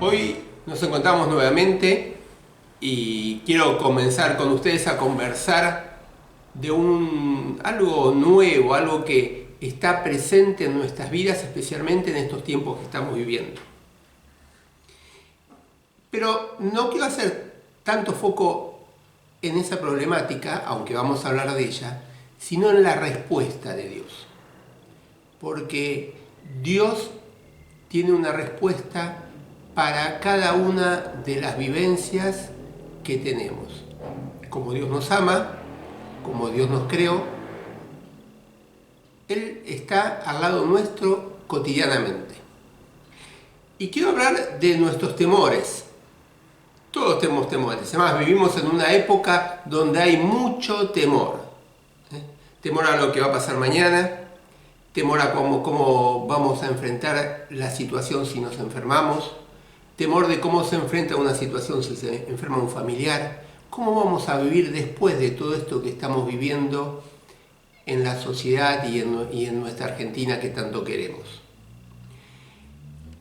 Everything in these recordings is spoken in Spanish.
Hoy nos encontramos nuevamente y quiero comenzar con ustedes a conversar de algo nuevo, algo que está presente en nuestras vidas, especialmente en estos tiempos que estamos viviendo. Pero no quiero hacer tanto foco en esa problemática, aunque vamos a hablar de ella, sino en la respuesta de Dios. Porque Dios tiene una respuesta para cada una de las vivencias que tenemos. Como Dios nos ama, como Dios nos creó, Él está al lado nuestro cotidianamente. Y quiero hablar de nuestros temores. Todos tenemos temores. Además, vivimos en una época donde hay mucho temor. Temor a lo que va a pasar mañana, temor a cómo vamos a enfrentar la situación si nos enfermamos, temor de cómo se enfrenta una situación si se enferma un familiar, cómo vamos a vivir después de todo esto que estamos viviendo en la sociedad y en nuestra Argentina que tanto queremos.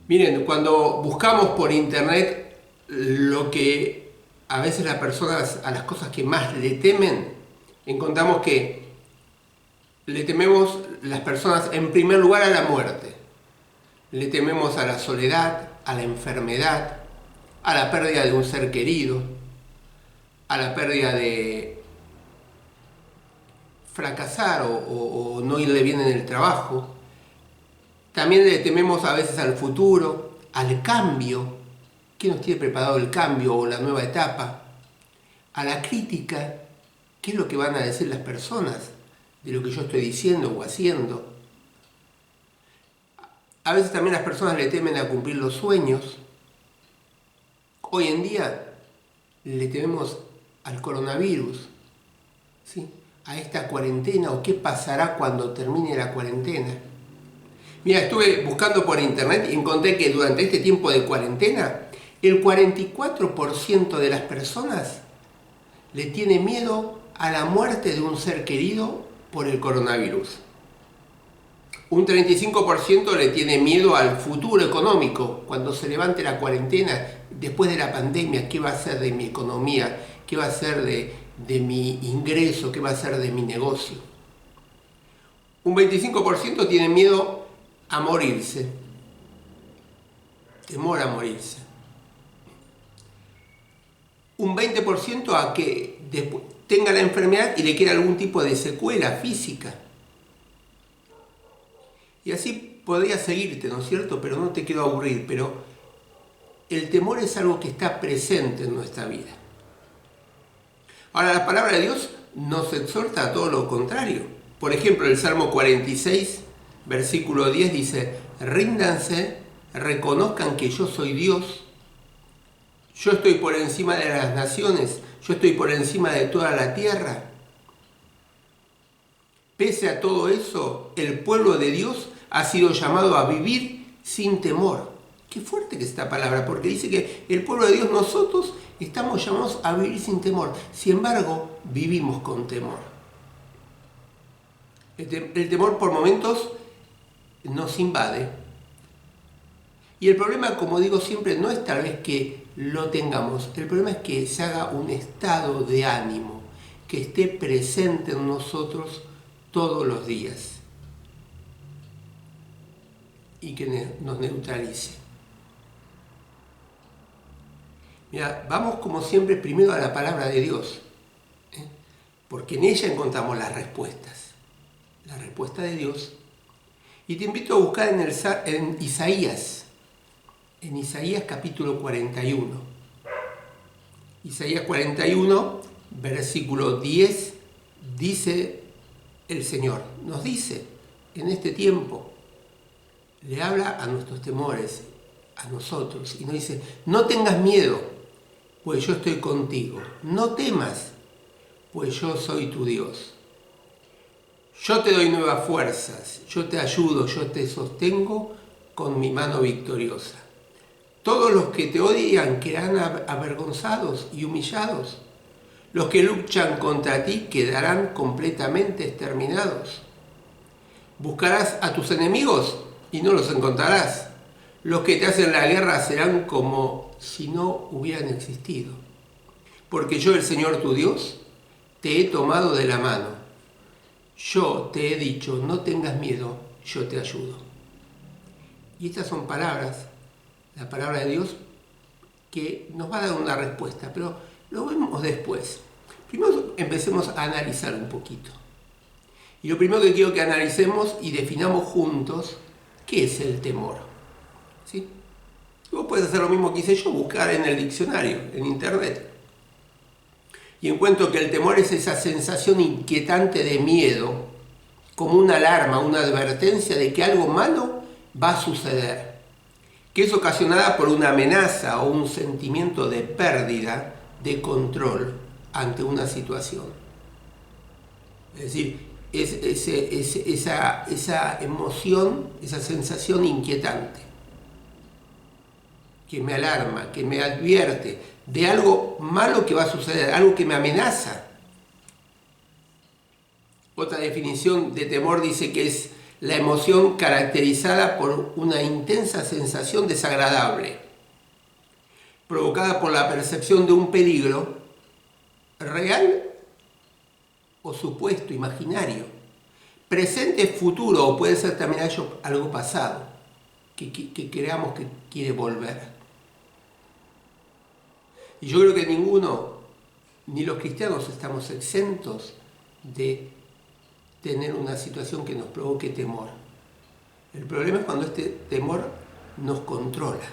Miren, cuando buscamos por internet lo que a veces las personas, a las cosas que más le temen, encontramos que le tememos las personas en primer lugar a la muerte, le tememos a la soledad, a la enfermedad, a la pérdida de un ser querido, a la pérdida de fracasar o no irle bien en el trabajo. También le tememos a veces al futuro, al cambio. ¿Qué nos tiene preparado el cambio o la nueva etapa? A la crítica. ¿Qué es lo que van a decir las personas de lo que yo estoy diciendo o haciendo? A veces también las personas le temen a cumplir los sueños. Hoy en día le tememos al coronavirus, ¿sí? A esta cuarentena o qué pasará cuando termine la cuarentena. Mira, estuve buscando por internet y encontré que durante este tiempo de cuarentena el 44% de las personas le tiene miedo a la muerte de un ser querido por el coronavirus. Un 35% le tiene miedo al futuro económico, cuando se levante la cuarentena, después de la pandemia, ¿qué va a ser de mi economía? ¿Qué va a ser de mi ingreso? ¿Qué va a ser de mi negocio? Un 25% tiene miedo a morirse, temor a morirse. Un 20% a que tenga la enfermedad y le quede algún tipo de secuela física. Y así podría seguirte, ¿no es cierto? Pero no te quiero aburrir, pero el temor es algo que está presente en nuestra vida. Ahora, la palabra de Dios nos exhorta a todo lo contrario. Por ejemplo, el Salmo 46, versículo 10 dice: ríndanse, reconozcan que yo soy Dios. Yo estoy por encima de las naciones, yo estoy por encima de toda la tierra. Pese a todo eso, el pueblo de Dios ha sido llamado a vivir sin temor. Qué fuerte que es esta palabra, porque dice que el pueblo de Dios, nosotros estamos llamados a vivir sin temor. Sin embargo, vivimos con temor. El temor por momentos nos invade. Y el problema, como digo siempre, no es tal vez que lo tengamos. El problema es que se haga un estado de ánimo, que esté presente en nosotros todos los días y que nos neutralice. Mira, vamos como siempre primero a la palabra de Dios, porque en ella encontramos las respuestas, la respuesta de Dios. Y te invito a buscar en Isaías capítulo 41. Isaías 41, versículo 10, dice el Señor, nos dice en este tiempo, le habla a nuestros temores, a nosotros, y nos dice: no tengas miedo, pues yo estoy contigo. No temas, pues yo soy tu Dios. Yo te doy nuevas fuerzas, yo te ayudo, yo te sostengo con mi mano victoriosa. Todos los que te odian quedarán avergonzados y humillados. Los que luchan contra ti quedarán completamente exterminados. Buscarás a tus enemigos y no los encontrarás. Los que te hacen la guerra serán como si no hubieran existido. Porque yo, el Señor tu Dios, te he tomado de la mano. Yo te he dicho, no tengas miedo, yo te ayudo. Y estas son palabras, la palabra de Dios, que nos va a dar una respuesta, pero lo vemos después. Primero empecemos a analizar un poquito. Y lo primero que quiero que analicemos y definamos juntos, ¿qué es el temor? ¿Sí? Vos puedes hacer lo mismo que hice yo, buscar en el diccionario, en internet. Y encuentro que el temor es esa sensación inquietante de miedo, como una alarma, una advertencia de que algo malo va a suceder, que es ocasionada por una amenaza o un sentimiento de pérdida de control ante una situación. Es decir, esa emoción, esa sensación inquietante, que me alarma, que me advierte de algo malo que va a suceder, algo que me amenaza. Otra definición de temor dice que es la emoción caracterizada por una intensa sensación desagradable, provocada por la percepción de un peligro real o supuesto, imaginario, presente, futuro, o puede ser también algo pasado, que creamos que quiere volver. Y yo creo que ninguno, ni los cristianos, estamos exentos de tener una situación que nos provoque temor. El problema es cuando este temor nos controla.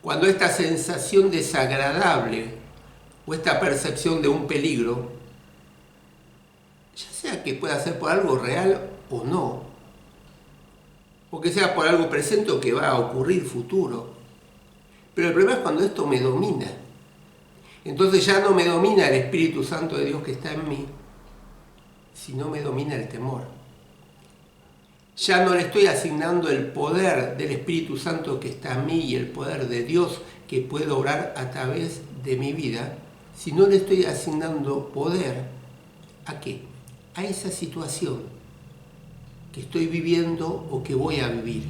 Cuando esta sensación desagradable o esta percepción de un peligro, ya sea que pueda ser por algo real o no, o que sea por algo presente o que va a ocurrir futuro, pero el problema es cuando esto me domina. Entonces ya no me domina el Espíritu Santo de Dios que está en mí, sino me domina el temor. Ya no le estoy asignando el poder del Espíritu Santo que está en mí y el poder de Dios que puede obrar a través de mi vida, sino le estoy asignando poder ¿a qué? A esa situación que estoy viviendo o que voy a vivir,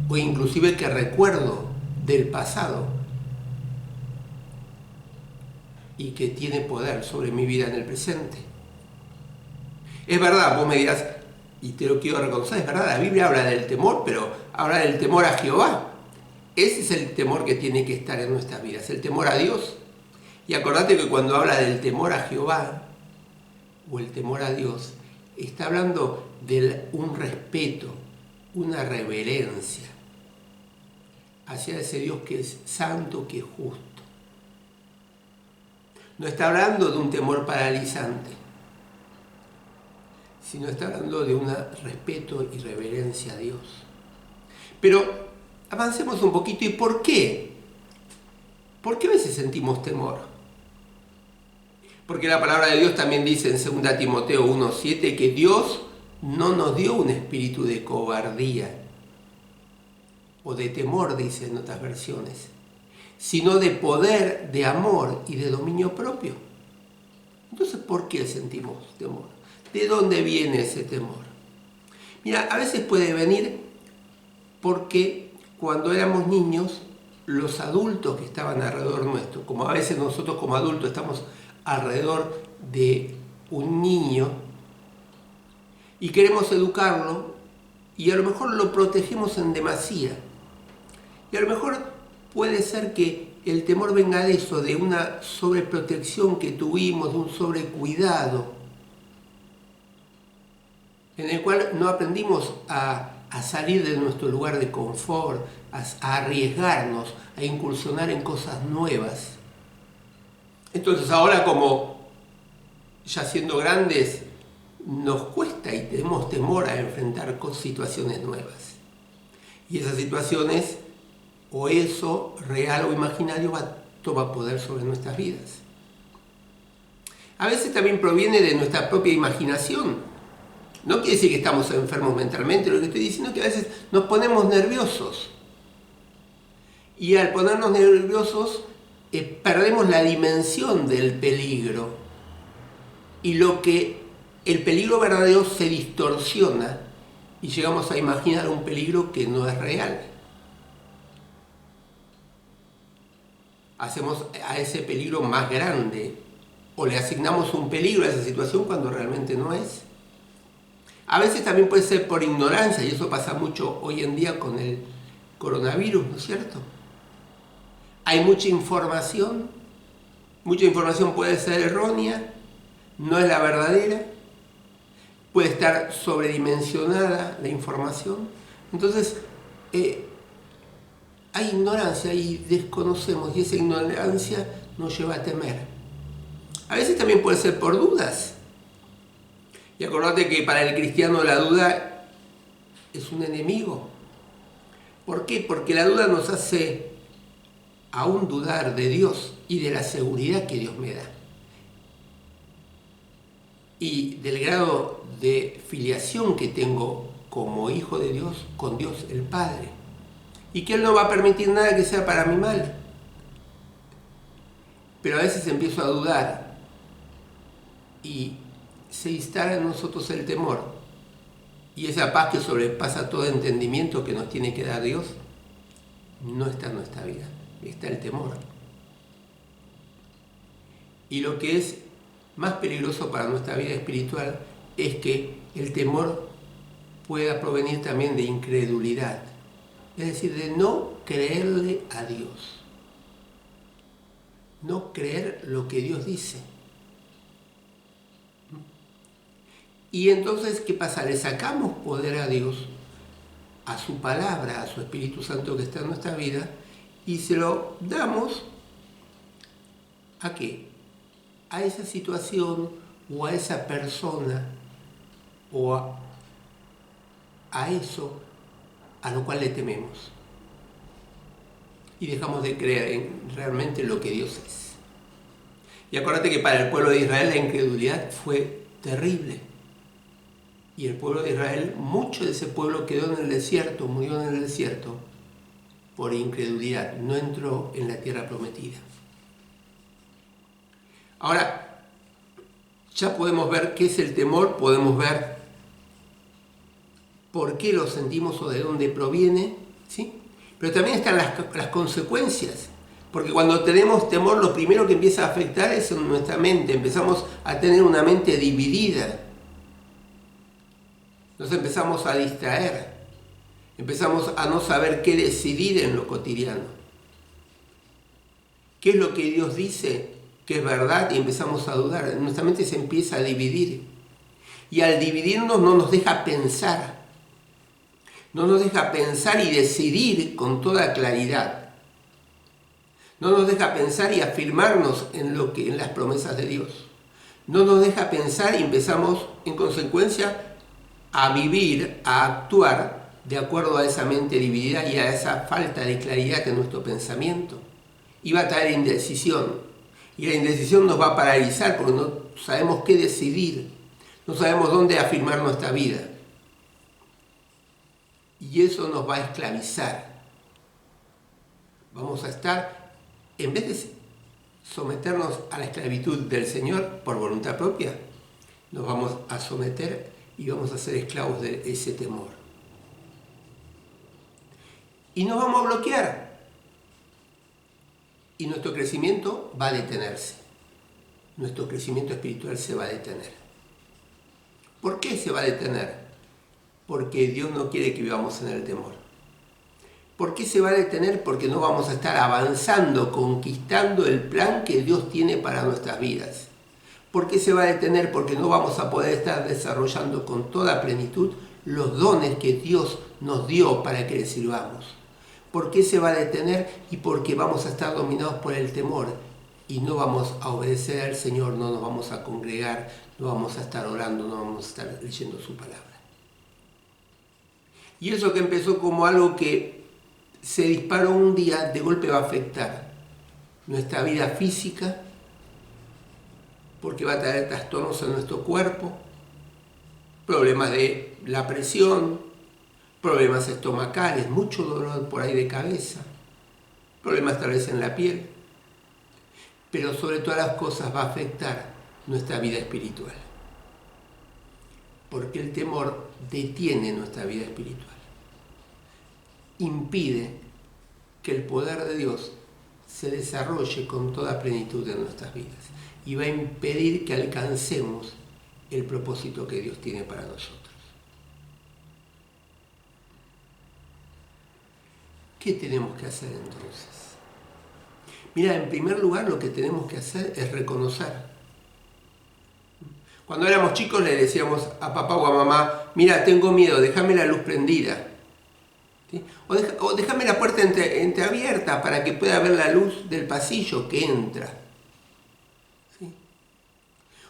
o inclusive que recuerdo del pasado y que tiene poder sobre mi vida en el presente. Es verdad, vos me dirás, y te lo quiero reconocer, es verdad, la Biblia habla del temor, pero habla del temor a Jehová. Ese es el temor que tiene que estar en nuestras vidas, el temor a Dios. Y acordate que cuando habla del temor a Jehová o el temor a Dios, está hablando de un respeto, una reverencia hacia ese Dios que es santo, que es justo. No está hablando de un temor paralizante, sino está hablando de un respeto y reverencia a Dios. Pero avancemos un poquito. ¿Y por qué? ¿Por qué a veces sentimos temor? Porque la palabra de Dios también dice en 2 Timoteo 1:7 que Dios no nos dio un espíritu de cobardía o de temor, dice en otras versiones, sino de poder, de amor y de dominio propio. Entonces, ¿por qué sentimos temor? ¿De dónde viene ese temor? Mira, a veces puede venir porque cuando éramos niños, los adultos que estaban alrededor nuestro, como a veces nosotros como adultos estamos alrededor de un niño y queremos educarlo y a lo mejor lo protegemos en demasía. Y a lo mejor puede ser que el temor venga de eso, de una sobreprotección que tuvimos, de un sobrecuidado, en el cual no aprendimos a salir de nuestro lugar de confort, a arriesgarnos, a incursionar en cosas nuevas. Entonces ahora, como ya siendo grandes, nos cuesta y tenemos temor a enfrentar situaciones nuevas. Y esas situaciones, o eso, real o imaginario, toma poder sobre nuestras vidas. A veces también proviene de nuestra propia imaginación. No quiere decir que estamos enfermos mentalmente, lo que estoy diciendo es que a veces nos ponemos nerviosos. Y al ponernos nerviosos, perdemos la dimensión del peligro. Y el peligro verdadero se distorsiona y llegamos a imaginar un peligro que no es real. Hacemos a ese peligro más grande o le asignamos un peligro a esa situación cuando realmente no es. A veces también puede ser por ignorancia, y eso pasa mucho hoy en día con el coronavirus, ¿no es cierto? Hay mucha información puede ser errónea, no es la verdadera, puede estar sobredimensionada la información. Entonces, hay ignorancia y desconocemos, y esa ignorancia nos lleva a temer. A veces también puede ser por dudas. Y acordate que para el cristiano la duda es un enemigo. ¿Por qué? Porque la duda nos hace aún dudar de Dios y de la seguridad que Dios me da. Y del grado de filiación que tengo como hijo de Dios con Dios el Padre. Y que Él no va a permitir nada que sea para mi mal. Pero a veces empiezo a dudar y se instala en nosotros el temor. Y esa paz que sobrepasa todo entendimiento que nos tiene que dar Dios, no está en nuestra vida, está el temor. Y lo que es más peligroso para nuestra vida espiritual es que el temor pueda provenir también de incredulidad, es decir, de no creerle a Dios, no creer lo que Dios dice. Y entonces, ¿qué pasa? Le sacamos poder a Dios, a su palabra, a su Espíritu Santo que está en nuestra vida, y se lo damos ¿a qué? A esa situación o a esa persona o a eso a lo cual le tememos. Y dejamos de creer en realmente lo que Dios es. Y acuérdate que para el pueblo de Israel la incredulidad fue terrible. Y el pueblo de Israel, mucho de ese pueblo quedó en el desierto, murió en el desierto por incredulidad, no entró en la tierra prometida. Ahora, ya podemos ver qué es el temor, podemos ver por qué lo sentimos o de dónde proviene, ¿sí? Pero también están las consecuencias, porque cuando tenemos temor lo primero que empieza a afectar es en nuestra mente, empezamos a tener una mente dividida. Nos empezamos a distraer, empezamos a no saber qué decidir en lo cotidiano. ¿Qué es lo que Dios dice que es verdad? Y empezamos a dudar. Nuestra mente se empieza a dividir. Y al dividirnos no nos deja pensar. No nos deja pensar y decidir con toda claridad. No nos deja pensar y afirmarnos en las promesas de Dios. No nos deja pensar y empezamos, en consecuencia, a vivir, a actuar de acuerdo a esa mente dividida y a esa falta de claridad en nuestro pensamiento. Y va a traer indecisión. Y la indecisión nos va a paralizar porque no sabemos qué decidir. No sabemos dónde afirmar nuestra vida. Y eso nos va a esclavizar. Vamos a estar, en vez de someternos a la esclavitud del Señor por voluntad propia, nos vamos a someter y vamos a ser esclavos de ese temor. Y nos vamos a bloquear. Y nuestro crecimiento va a detenerse. Nuestro crecimiento espiritual se va a detener. ¿Por qué se va a detener? Porque Dios no quiere que vivamos en el temor. ¿Por qué se va a detener? Porque no vamos a estar avanzando, conquistando el plan que Dios tiene para nuestras vidas. ¿Por qué se va a detener? Porque no vamos a poder estar desarrollando con toda plenitud los dones que Dios nos dio para que le sirvamos. ¿Por qué se va a detener? Y porque vamos a estar dominados por el temor y no vamos a obedecer al Señor, no nos vamos a congregar, no vamos a estar orando, no vamos a estar leyendo su palabra. Y eso que empezó como algo que se disparó un día, de golpe va a afectar nuestra vida física, porque va a traer trastornos en nuestro cuerpo, problemas de la presión, problemas estomacales, mucho dolor por ahí de cabeza, problemas tal vez en la piel, pero sobre todas las cosas va a afectar nuestra vida espiritual. Porque el temor detiene nuestra vida espiritual. Impide que el poder de Dios se desarrolle con toda plenitud en nuestras vidas. Y va a impedir que alcancemos el propósito que Dios tiene para nosotros. ¿Qué tenemos que hacer entonces? Mira, en primer lugar lo que tenemos que hacer es reconocer. Cuando éramos chicos le decíamos a papá o a mamá, mira, tengo miedo, déjame la luz prendida. ¿Sí? O déjame la puerta entreabierta para que pueda ver la luz del pasillo que entra. ¿Sí?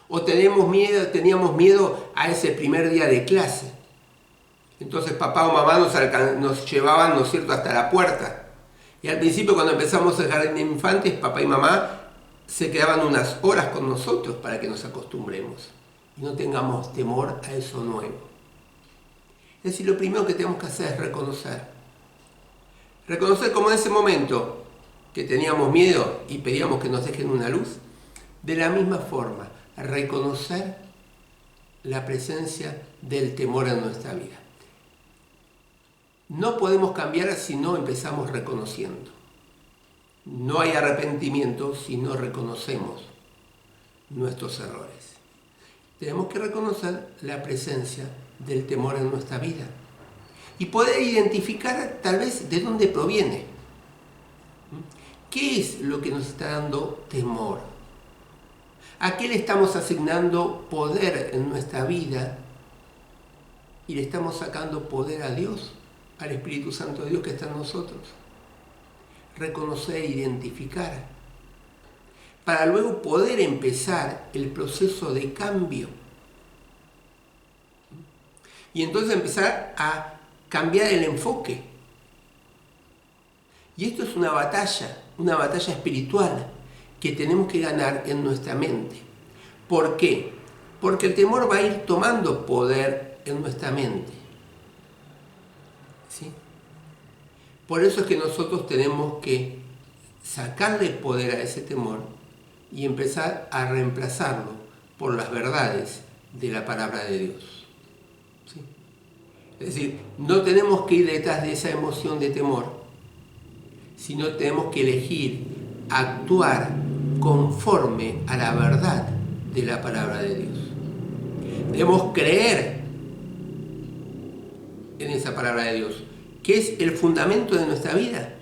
O teníamos miedo a ese primer día de clase. Entonces papá o mamá nos llevaban, ¿no es cierto?, hasta la puerta. Y al principio, cuando empezamos el jardín de infantes, papá y mamá se quedaban unas horas con nosotros para que nos acostumbremos y no tengamos temor a eso nuevo. Es decir, lo primero que tenemos que hacer es reconocer. Reconocer como en ese momento que teníamos miedo y pedíamos que nos dejen una luz, de la misma forma, reconocer la presencia del temor en nuestra vida. No podemos cambiar si no empezamos reconociendo. No hay arrepentimiento si no reconocemos nuestros errores. Tenemos que reconocer la presencia del temor en nuestra vida y poder identificar tal vez de dónde proviene. ¿Qué es lo que nos está dando temor? ¿A qué le estamos asignando poder en nuestra vida y le estamos sacando poder a Dios? Al Espíritu Santo de Dios que está en nosotros. Reconocer e identificar para luego poder empezar el proceso de cambio y entonces empezar a cambiar el enfoque. Y esto es una batalla espiritual que tenemos que ganar en nuestra mente. ¿Por qué? Porque el temor va a ir tomando poder en nuestra mente. ¿Sí? Por eso es que nosotros tenemos que sacarle poder a ese temor y empezar a reemplazarlo por las verdades de la palabra de Dios. ¿Sí? Es decir, no tenemos que ir detrás de esa emoción de temor, sino tenemos que elegir actuar conforme a la verdad de la palabra de Dios. Debemos creer en esa palabra de Dios, que es el fundamento de nuestra vida.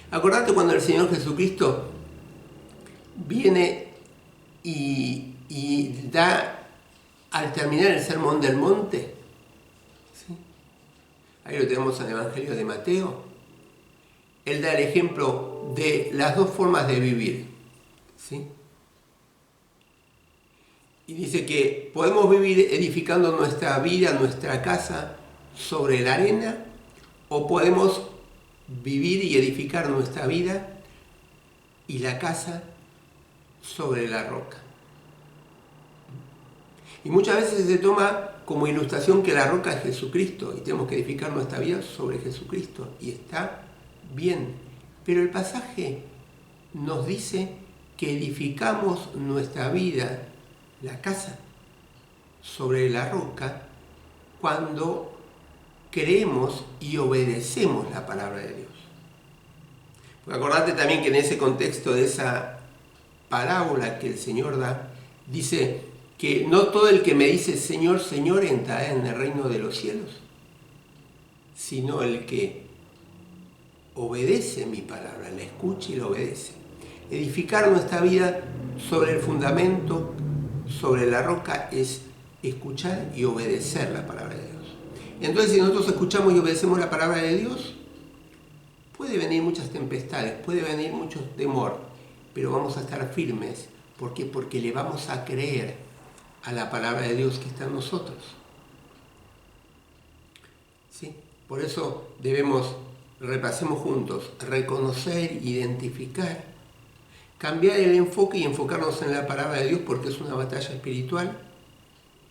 Acordate cuando el Señor Jesucristo viene y da, al terminar el Sermón del Monte, ¿sí? Ahí lo tenemos en el Evangelio de Mateo, Él da el ejemplo de las dos formas de vivir, ¿sí? Y dice que podemos vivir edificando nuestra vida, nuestra casa, sobre la arena, o podemos vivir y edificar nuestra vida y la casa sobre la roca. Y muchas veces se toma como ilustración que la roca es Jesucristo y tenemos que edificar nuestra vida sobre Jesucristo, y está bien, pero el pasaje nos dice que edificamos nuestra vida, la casa, sobre la roca cuando creemos y obedecemos la palabra de Dios. Porque acordate también que en ese contexto de esa parábola que el Señor da, dice que no todo el que me dice Señor, Señor entrará en el reino de los cielos, sino el que obedece mi palabra, la escucha y la obedece. Edificar nuestra vida sobre el fundamento, sobre la roca, es escuchar y obedecer la palabra de Dios. Entonces, si nosotros escuchamos y obedecemos la palabra de Dios, puede venir muchas tempestades, puede venir mucho temor, pero vamos a estar firmes. ¿Por qué? Porque le vamos a creer a la palabra de Dios que está en nosotros. ¿Sí? Por eso debemos, repasemos juntos, reconocer, identificar, cambiar el enfoque y enfocarnos en la palabra de Dios, porque es una batalla espiritual.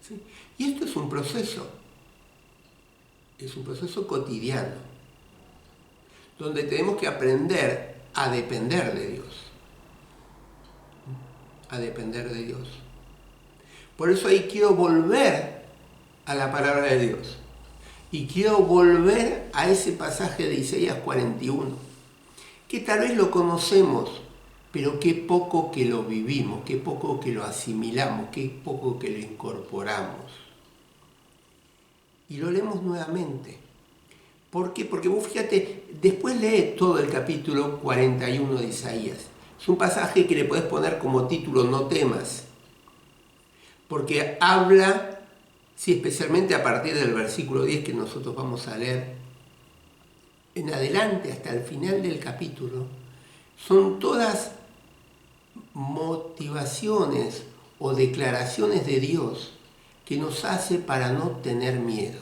¿Sí? Y esto es un proceso cotidiano, donde tenemos que aprender a depender de Dios. A depender de Dios. Por eso ahí quiero volver a la palabra de Dios. Y quiero volver a ese pasaje de Isaías 41, que tal vez lo conocemos, pero qué poco que lo vivimos, qué poco que lo asimilamos, qué poco que lo incorporamos. Y lo leemos nuevamente. ¿Por qué? Porque vos fíjate, después lee todo el capítulo 41 de Isaías. Es un pasaje que le podés poner como título "No temas", porque habla, sí, especialmente a partir del versículo 10 que nosotros vamos a leer en adelante hasta el final del capítulo, son todas motivaciones o declaraciones de Dios que nos hace para no tener miedo,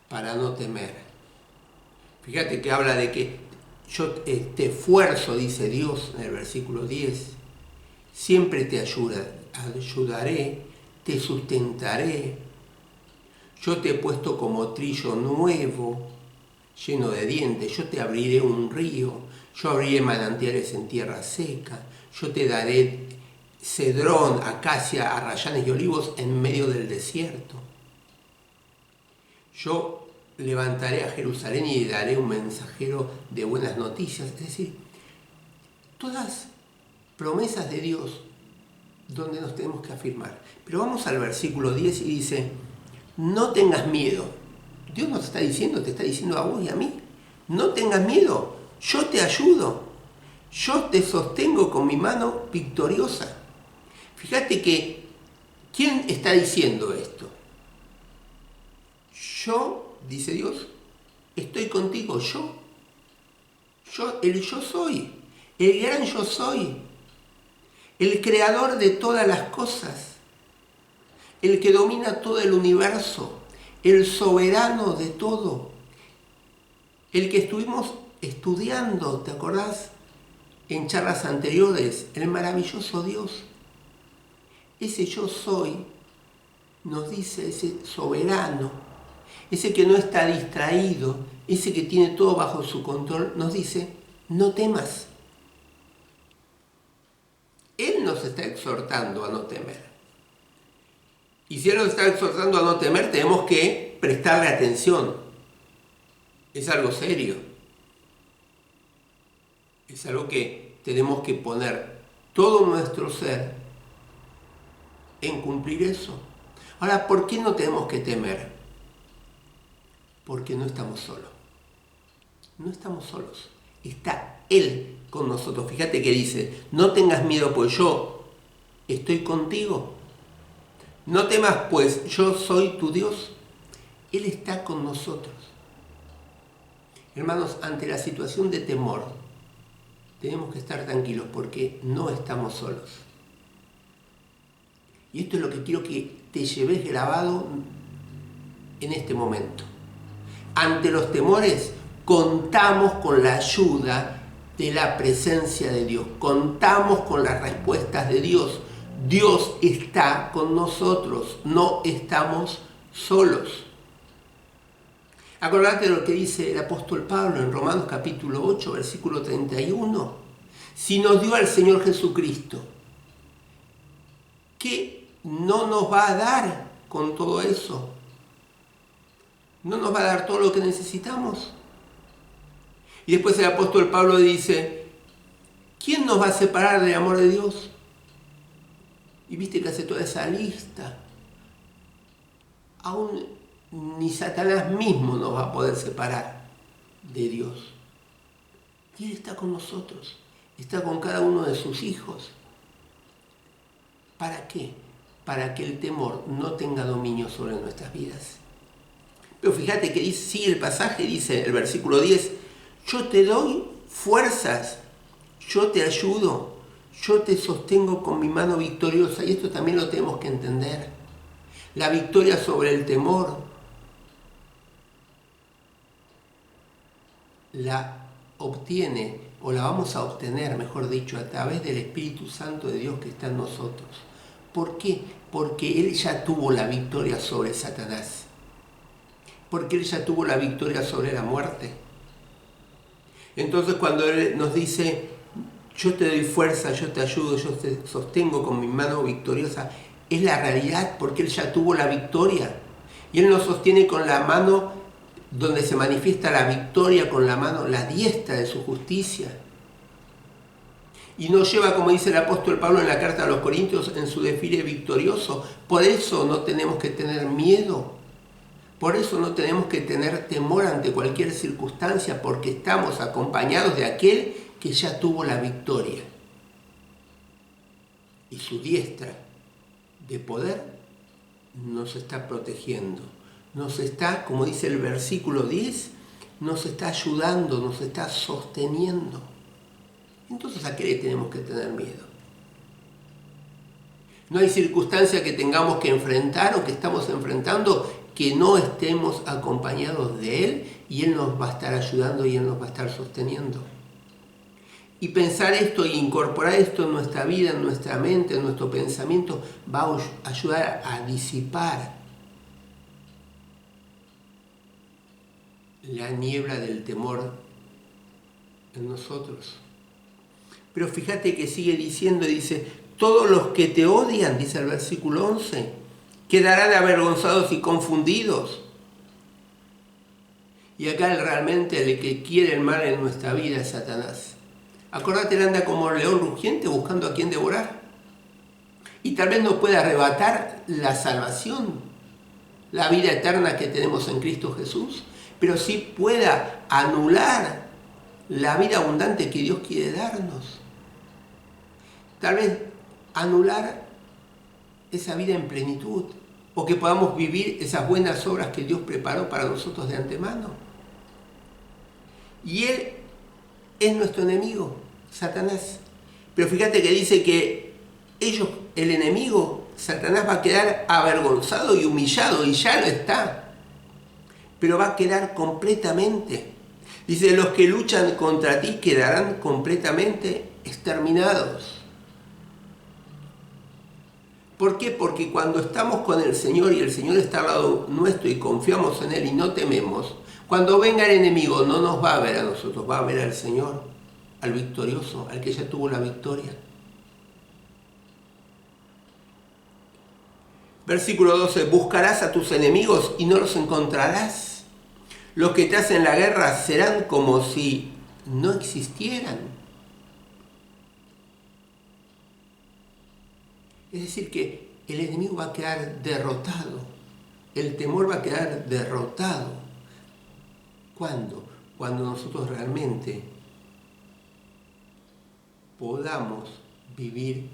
para no temer. Fíjate que habla de que yo te esfuerzo, dice Dios en el versículo 10, siempre te ayudaré, te sustentaré, yo te he puesto como trillo nuevo, lleno de dientes, yo te abriré un río, yo abriré manantiales en tierra seca, yo te daré cedrón, acacia, arrayanes y olivos en medio del desierto. Yo levantaré a Jerusalén y le daré un mensajero de buenas noticias. Es decir, todas promesas de Dios donde nos tenemos que afirmar. Pero vamos al versículo 10 y dice, no tengas miedo. Dios nos está diciendo, te está diciendo a vos y a mí, no tengas miedo, yo te ayudo, yo te sostengo con mi mano victoriosa. Fíjate que, ¿quién está diciendo esto? Yo, dice Dios, estoy contigo, el yo soy, el gran yo soy, el creador de todas las cosas, el que domina todo el universo, el soberano de todo, el que estuvimos estudiando, ¿te acordás? En charlas anteriores, el maravilloso Dios. Ese yo soy, nos dice ese soberano, ese que no está distraído, ese que tiene todo bajo su control, nos dice, no temas. Él nos está exhortando a no temer. Y si Él nos está exhortando a no temer, tenemos que prestarle atención. Es algo serio. Es algo que tenemos que poner todo nuestro ser en cumplir eso. Ahora, ¿por qué no tenemos que temer? Porque no estamos solos. No estamos solos. Está Él con nosotros. Fíjate que dice, no tengas miedo, pues yo estoy contigo. No temas, pues yo soy tu Dios. Él está con nosotros. Hermanos, ante la situación de temor, tenemos que estar tranquilos porque no estamos solos. Y esto es lo que quiero que te lleves grabado en este momento. Ante los temores, contamos con la ayuda de la presencia de Dios. Contamos con las respuestas de Dios. Dios está con nosotros, no estamos solos. Acordate de lo que dice el apóstol Pablo en Romanos capítulo 8, versículo 31. Si nos dio al Señor Jesucristo, ¿qué no nos va a dar con todo eso? ¿No nos va a dar todo lo que necesitamos? Y después el apóstol Pablo dice, ¿quién nos va a separar del amor de Dios? Y viste que hace toda esa lista. Aún ni Satanás mismo nos va a poder separar de Dios. Y Él está con nosotros, está con cada uno de sus hijos. ¿Para qué? Para que el temor no tenga dominio sobre nuestras vidas. Pero fíjate que sigue el pasaje, dice el versículo 10, yo te doy fuerzas, yo te ayudo, yo te sostengo con mi mano victoriosa. Y esto también lo tenemos que entender. La victoria sobre el temor la obtiene, o la vamos a obtener, mejor dicho, a través del Espíritu Santo de Dios que está en nosotros. ¿Por qué? Porque Él ya tuvo la victoria sobre Satanás. Porque Él ya tuvo la victoria sobre la muerte. Entonces cuando Él nos dice, yo te doy fuerza, yo te ayudo, yo te sostengo con mi mano victoriosa, es la realidad porque Él ya tuvo la victoria. Y Él nos sostiene con la mano donde se manifiesta la victoria, con la mano, la diestra de su justicia. Y nos lleva, como dice el apóstol Pablo en la carta a los Corintios, en su desfile victorioso. Por eso no tenemos que tener miedo. Por eso no tenemos que tener temor ante cualquier circunstancia, porque estamos acompañados de aquel que ya tuvo la victoria. Y su diestra de poder nos está protegiendo. Nos está, como dice el versículo 10, nos está ayudando, nos está sosteniendo. Entonces, ¿a qué le tenemos que tener miedo? No hay circunstancia que tengamos que enfrentar o que estamos enfrentando que no estemos acompañados de Él y Él nos va a estar ayudando y Él nos va a estar sosteniendo. Y pensar esto e incorporar esto en nuestra vida, en nuestra mente, en nuestro pensamiento, va a ayudar a disipar la niebla del temor en nosotros. Pero fíjate que sigue diciendo, dice, todos los que te odian, dice el versículo 11, quedarán avergonzados y confundidos. Y acá realmente el que quiere el mal en nuestra vida es Satanás. Acordate, él anda como león rugiente buscando a quien devorar. Y tal vez nos pueda arrebatar la salvación, la vida eterna que tenemos en Cristo Jesús, pero sí pueda anular la vida abundante que Dios quiere darnos. Tal vez anular esa vida en plenitud, o que podamos vivir esas buenas obras que Dios preparó para nosotros de antemano. Y Él es nuestro enemigo, Satanás. Pero fíjate que dice que el enemigo, Satanás, va a quedar avergonzado y humillado, y ya lo está. Pero va a quedar completamente. Dice, los que luchan contra ti quedarán completamente exterminados. ¿Por qué? Porque cuando estamos con el Señor y el Señor está al lado nuestro y confiamos en Él y no tememos, cuando venga el enemigo no nos va a ver a nosotros, va a ver al Señor, al victorioso, al que ya tuvo la victoria. Versículo 12, buscarás a tus enemigos y no los encontrarás. Los que te hacen la guerra serán como si no existieran. Es decir, que el enemigo va a quedar derrotado, el temor va a quedar derrotado. ¿Cuándo? Cuando nosotros realmente podamos vivir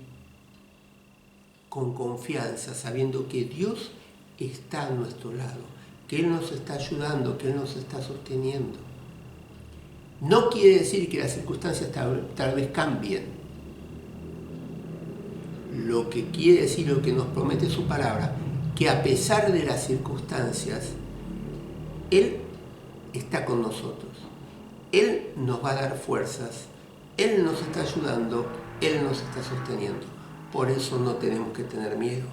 con confianza, sabiendo que Dios está a nuestro lado, que Él nos está ayudando, que Él nos está sosteniendo. No quiere decir que las circunstancias tal vez cambien. Lo que quiere decir, lo que nos promete su palabra, que a pesar de las circunstancias, Él está con nosotros. Él nos va a dar fuerzas, Él nos está ayudando, Él nos está sosteniendo. Por eso no tenemos que tener miedo.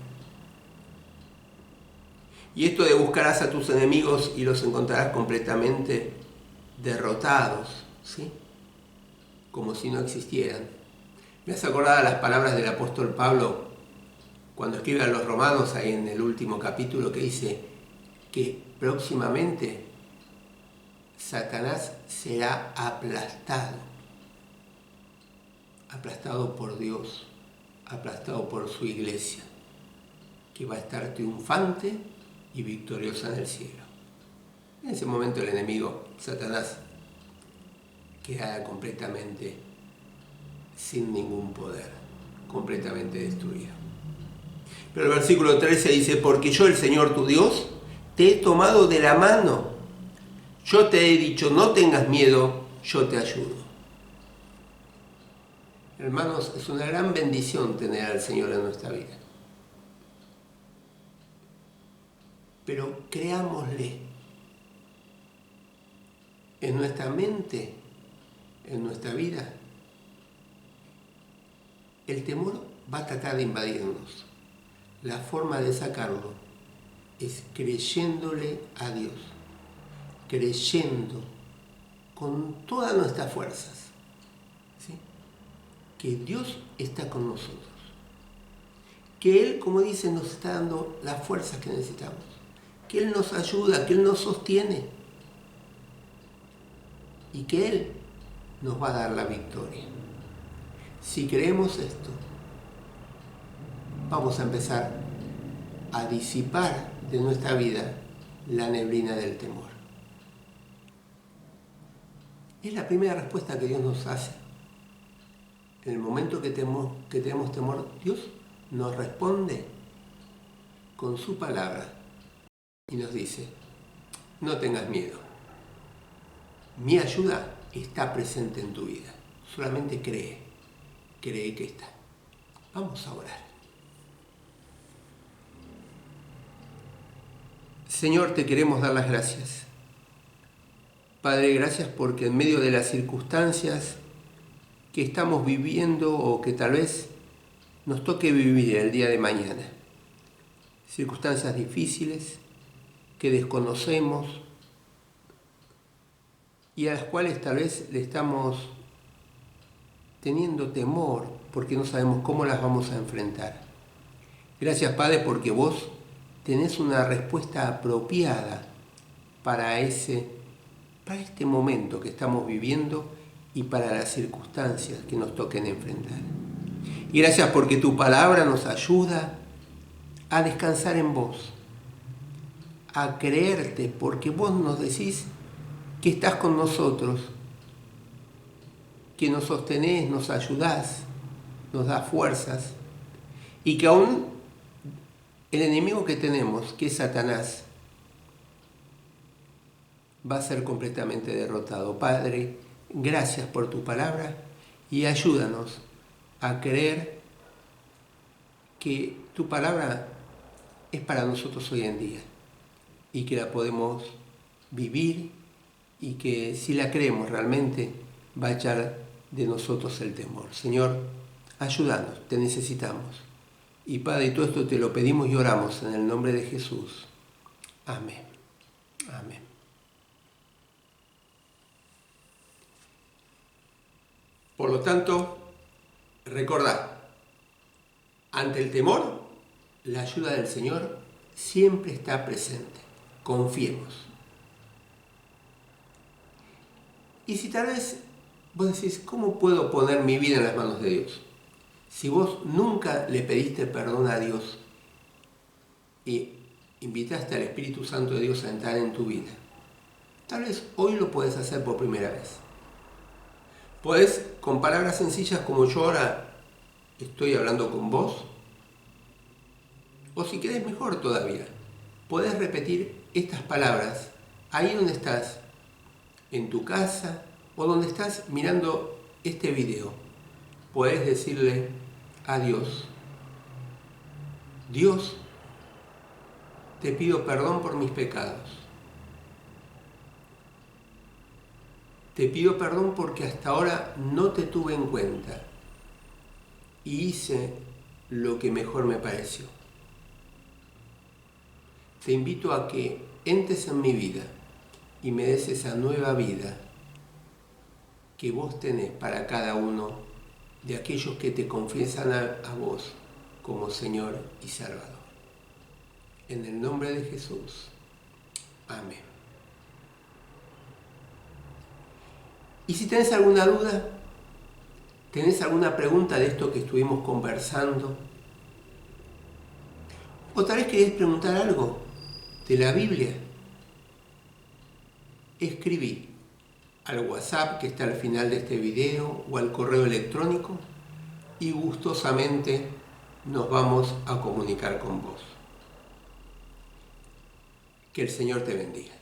Y esto de buscarás a tus enemigos y los encontrarás completamente derrotados, ¿sí? Como si no existieran. Me has acordado las palabras del apóstol Pablo cuando escribe a los romanos ahí en el último capítulo, que dice que próximamente Satanás será aplastado por Dios, aplastado por su iglesia, que va a estar triunfante y victoriosa en el cielo. En ese momento el enemigo, Satanás, quedará completamente sin ningún poder, completamente destruido. Pero el versículo 13 dice, porque yo, el Señor tu Dios, te he tomado de la mano, yo te he dicho, no tengas miedo, yo te ayudo. Hermanos, es una gran bendición tener al Señor en nuestra vida. Pero creámosle en nuestra mente, en nuestra vida. El temor va a tratar de invadirnos. La forma de sacarlo es creyéndole a Dios, creyendo con todas nuestras fuerzas, ¿sí?, que Dios está con nosotros, que Él, como dice, nos está dando las fuerzas que necesitamos, que Él nos ayuda, que Él nos sostiene y que Él nos va a dar la victoria. Si creemos esto, vamos a empezar a disipar de nuestra vida la neblina del temor. Es la primera respuesta que Dios nos hace. En el momento que tenemos temor, Dios nos responde con su palabra y nos dice: no tengas miedo, mi ayuda está presente en tu vida, solamente cree que está. Vamos a orar. Señor, te queremos dar las gracias. Padre, gracias porque en medio de las circunstancias que estamos viviendo o que tal vez nos toque vivir el día de mañana, circunstancias difíciles que desconocemos y a las cuales tal vez le estamos teniendo temor porque no sabemos cómo las vamos a enfrentar. Gracias, Padre, porque vos tenés una respuesta apropiada para este momento que estamos viviendo y para las circunstancias que nos toquen enfrentar. Y gracias porque tu palabra nos ayuda a descansar en vos, a creerte, porque vos nos decís que estás con nosotros, que nos sostenés, nos ayudás, nos das fuerzas, y que aún el enemigo que tenemos, que es Satanás, va a ser completamente derrotado. Padre, gracias por tu palabra y ayúdanos a creer que tu palabra es para nosotros hoy en día y que la podemos vivir y que si la creemos realmente va a echar de nosotros el temor. Señor, ayúdanos, te necesitamos. Y Padre, todo esto te lo pedimos y oramos en el nombre de Jesús. Amén. Amén. Por lo tanto, recordad, ante el temor, la ayuda del Señor siempre está presente. Confiemos. Y si tal vez vos decís, ¿cómo puedo poner mi vida en las manos de Dios? Si vos nunca le pediste perdón a Dios y invitaste al Espíritu Santo de Dios a entrar en tu vida, tal vez hoy lo puedes hacer por primera vez. Podés, con palabras sencillas como yo ahora estoy hablando con vos, o si querés mejor todavía, podés repetir estas palabras ahí donde estás, en tu casa o donde estás mirando este video. Podés decirle a Dios: Dios, te pido perdón por mis pecados. Te pido perdón porque hasta ahora no te tuve en cuenta y hice lo que mejor me pareció. Te invito a que entres en mi vida y me des esa nueva vida que vos tenés para cada uno de aquellos que te confiesan a vos como Señor y Salvador. En el nombre de Jesús. Amén. Y si tenés alguna duda, tenés alguna pregunta de esto que estuvimos conversando, o tal vez querés preguntar algo de la Biblia, escribí al WhatsApp que está al final de este video o al correo electrónico y gustosamente nos vamos a comunicar con vos. Que el Señor te bendiga.